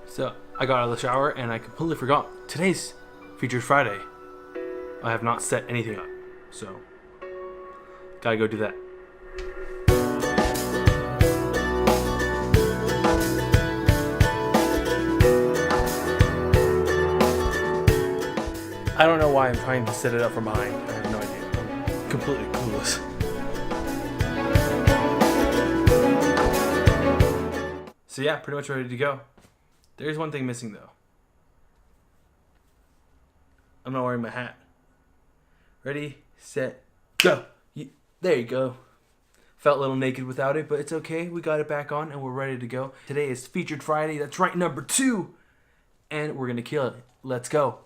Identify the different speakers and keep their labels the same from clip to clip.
Speaker 1: So I got out of the shower and I completely forgot. Today's Featured Friday. I have not set anything up, so gotta go do that. I don't know why I'm trying to set it up from behind. I have no idea. I'm completely clueless. So yeah, pretty much ready to go. There's one thing missing though. I'm not wearing my hat. Ready, set, go. There you go. Felt a little naked without it, but it's okay. We got it back on and we're ready to go. Today is Featured Friday. That's right, number 2. And we're gonna kill it. Let's go.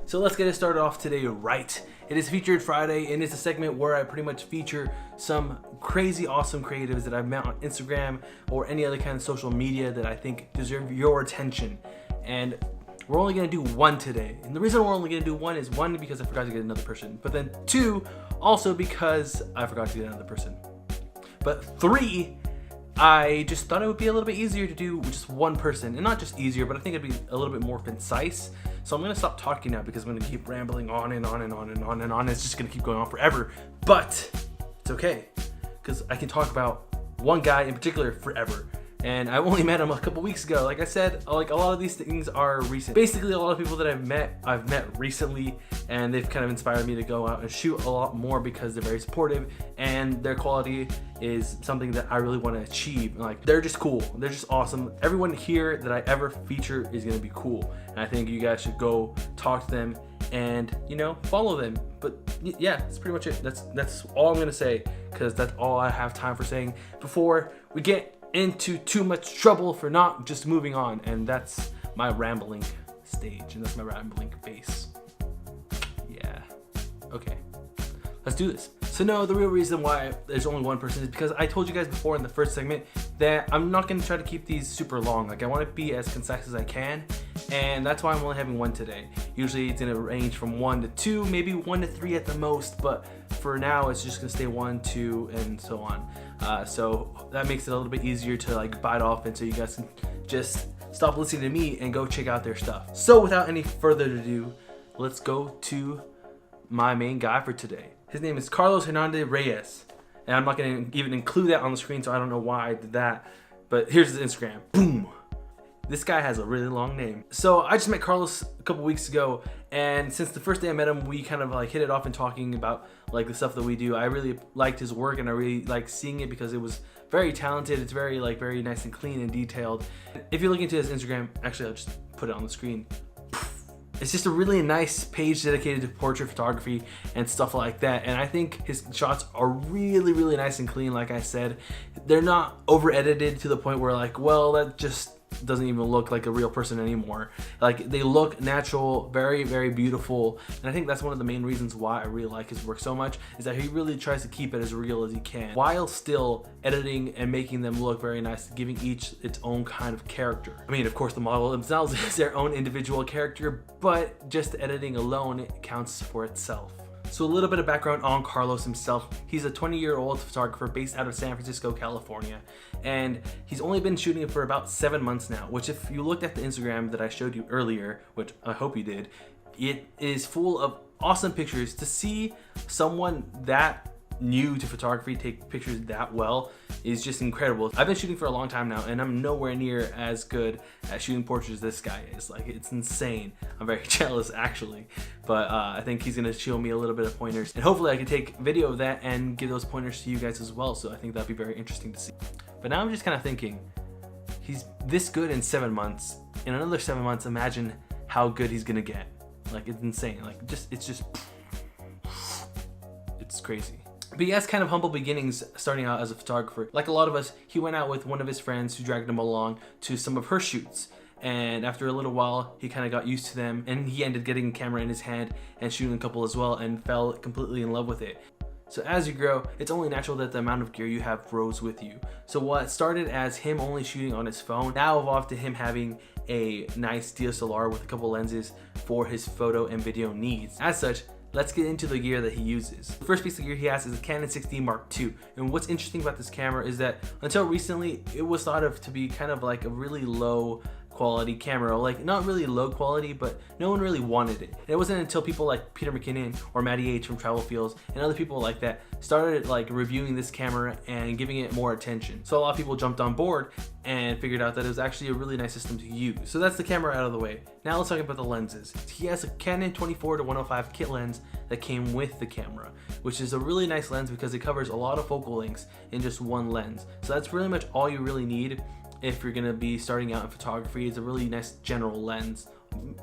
Speaker 1: So let's get it started off today right. It is Featured Friday, and it's a segment where I pretty much feature some crazy awesome creatives that I've met on Instagram or any other kind of social media that I think deserve your attention. And we're only gonna do one today. And the reason we're only gonna do one is one, because I forgot to get another person. But then 2, also because I forgot to get another person. But 3, I just thought it would be a little bit easier to do with just one person. And not just easier, but I think it'd be a little bit more concise. So I'm gonna stop talking now because I'm gonna keep rambling on and on and on and on and on. It's just gonna keep going on forever. But it's okay, because I can talk about one guy in particular forever. And I only met him a couple weeks ago. Like I said, like a lot of these things are recent. Basically, a lot of people that I've met recently, and they've kind of inspired me to go out and shoot a lot more because they're very supportive and their quality is something that I really want to achieve. Like, they're just cool. They're just awesome. Everyone here that I ever feature is going to be cool. And I think you guys should go talk to them and, you know, follow them. But yeah, that's pretty much it. That's all I'm going to say, because that's all I have time for saying before we get into too much trouble for not just moving on. And that's my rambling stage, and that's my rambling face. Yeah, okay, let's do this. So no, the real reason why there's only one person is because I told you guys before in the first segment that I'm not going to try to keep these super long. Like, I want to be as concise as I can, and that's why I'm only having one today. Usually it's going to range from 1 to 2, maybe 1 to 3 at the most, but for now it's just going to stay 1, 2, and so on. So that makes it a little bit easier to like bite off, and so you guys can just stop listening to me and go check out their stuff. So without any further ado, let's go to my main guy for today. His name is Carlos Hernandez Reyes, and I'm not going to even include that on the screen, so I don't know why I did that, but here's his Instagram. Boom. This guy has a really long name. So I just met Carlos a couple weeks ago, and since the first day I met him, we kind of like hit it off and talking about like the stuff that we do. I really liked his work, and I really liked seeing it because it was very talented. It's very nice and clean and detailed. If you're looking to his Instagram, actually I'll just put it on the screen. It's just a really nice page dedicated to portrait photography and stuff like that. And I think his shots are really nice and clean. Like I said, they're not over edited to the point where like, well, that just doesn't even look like a real person anymore. Like, they look natural, very beautiful. And I think that's one of the main reasons why I really like his work so much, is that he really tries to keep it as real as he can, while still editing and making them look very nice, giving each its own kind of character. I mean, of course, the model themselves is their own individual character, but just editing alone, it counts for itself. So a little bit of background on Carlos himself. He's a 20-year-old photographer based out of San Francisco, California. And he's only been shooting for about 7 months now, which if you looked at the Instagram that I showed you earlier, which I hope you did, it is full of awesome pictures. To see someone that new to photography take pictures that well is just incredible. I've been shooting for a long time now, and I'm nowhere near as good at shooting portraits as this guy is. Like, it's insane. I'm very jealous, actually, but I think he's gonna show me a little bit of pointers, and hopefully I can take video of that and give those pointers to you guys as well. So I think that'd be very interesting to see. But now I'm just kind of thinking, he's this good in 7 months. In another 7 months, imagine how good he's gonna get. Like, it's insane. Like, it's crazy. But he has kind of humble beginnings starting out as a photographer. Like a lot of us, he went out with one of his friends who dragged him along to some of her shoots. And after a little while, he kind of got used to them, and he ended getting a camera in his hand and shooting a couple as well, and fell completely in love with it. So as you grow, it's only natural that the amount of gear you have grows with you. So what started as him only shooting on his phone now evolved to him having a nice DSLR with a couple lenses for his photo and video needs. As such, let's get into the gear that he uses. The first piece of gear he has is a Canon 6D Mark II. And what's interesting about this camera is that until recently, it was thought of to be kind of like a really low quality camera, like not really low quality, but no one really wanted it. And it wasn't until people like Peter McKinnon or Matty H from Travel Feels and other people like that started like reviewing this camera and giving it more attention. So a lot of people jumped on board and figured out that it was actually a really nice system to use. So that's the camera out of the way. Now let's talk about the lenses. He has a Canon 24-105 kit lens that came with the camera, which is a really nice lens because it covers a lot of focal lengths in just one lens. So that's really much all you really need if you're gonna be starting out in photography. It's a really nice general lens.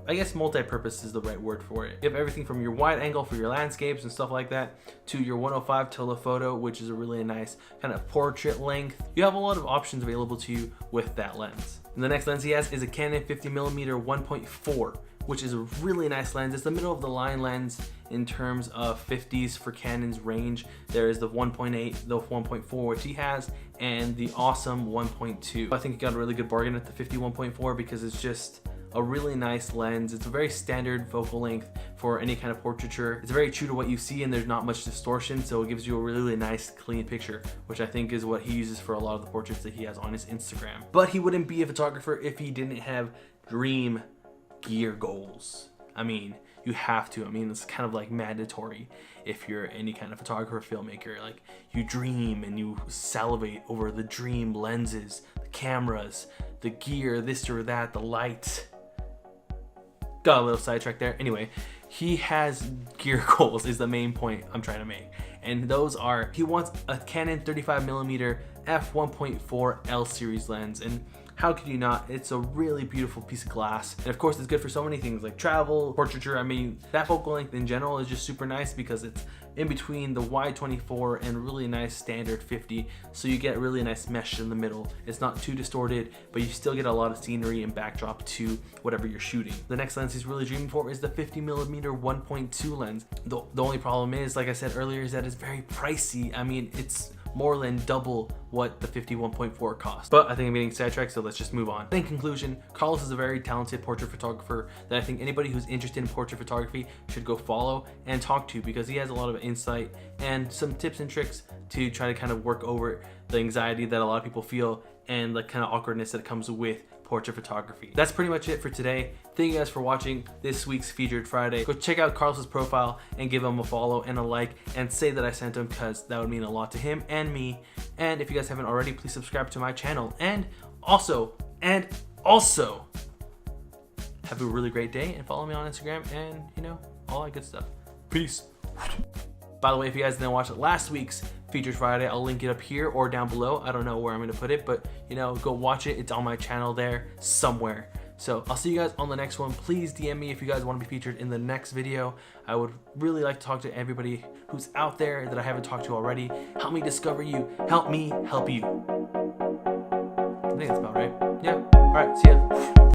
Speaker 1: I guess multi-purpose is the right word for it. You have everything from your wide angle for your landscapes and stuff like that to your 105 telephoto, which is a really nice kind of portrait length. You have a lot of options available to you with that lens. And the next lens he has is a Canon 50mm 1.4, which is a really nice lens. It's the middle of the line lens in terms of 50s for Canon's range. There is the 1.8, the 1.4, which he has, and the awesome 1.2. I think he got a really good bargain at the 50 1.4 because it's just a really nice lens. It's a very standard focal length for any kind of portraiture. It's very true to what you see and there's not much distortion, so it gives you a really nice clean picture, which I think is what he uses for a lot of the portraits that he has on his Instagram. But he wouldn't be a photographer if he didn't have dream gear goals. I mean, you have to. I mean, it's kind of like mandatory if you're any kind of photographer, filmmaker. Like, you dream and you salivate over the dream lenses, the cameras, the gear, this or that, the lights. Got a little sidetracked there. Anyway, he has gear goals is the main point I'm trying to make. And those are, he wants a Canon 35mm f1.4 L series lens. And how could you not? It's a really beautiful piece of glass. And of course, it's good for so many things like travel, portraiture. I mean, that focal length in general is just super nice because it's in between the wide 24 and really nice standard 50. So you get really nice mesh in the middle. It's not too distorted, but you still get a lot of scenery and backdrop to whatever you're shooting. The next lens he's really dreaming for is the 50mm 1.2 lens. The only problem is, like I said earlier, is that it's very pricey. I mean, it's more than double what the 51.4 cost. But I think I'm getting sidetracked, so let's just move on. In conclusion, Carlos is a very talented portrait photographer that I think anybody who's interested in portrait photography should go follow and talk to, because he has a lot of insight and some tips and tricks to try to kind of work over the anxiety that a lot of people feel and the kind of awkwardness that comes with portrait photography. That's pretty much it for today. Thank you guys for watching this week's Featured Friday. Go check out Carlos's profile and give him a follow and a like and say that I sent him, because that would mean a lot to him and me. And if you guys haven't already, please subscribe to my channel. And also have a really great day and follow me on Instagram and, you know, all that good stuff. Peace. By the way, if you guys didn't watch last week's Featured Friday, I'll link it up here or down below. I don't know where I'm gonna put it, but you know, go watch it. It's on my channel there somewhere. So I'll see you guys on the next one. Please DM me if you guys want to be featured in the next video. I would really like to talk to everybody who's out there that I haven't talked to already. Help me discover you. Help me help you. I think that's about right. Yeah. All right. See ya.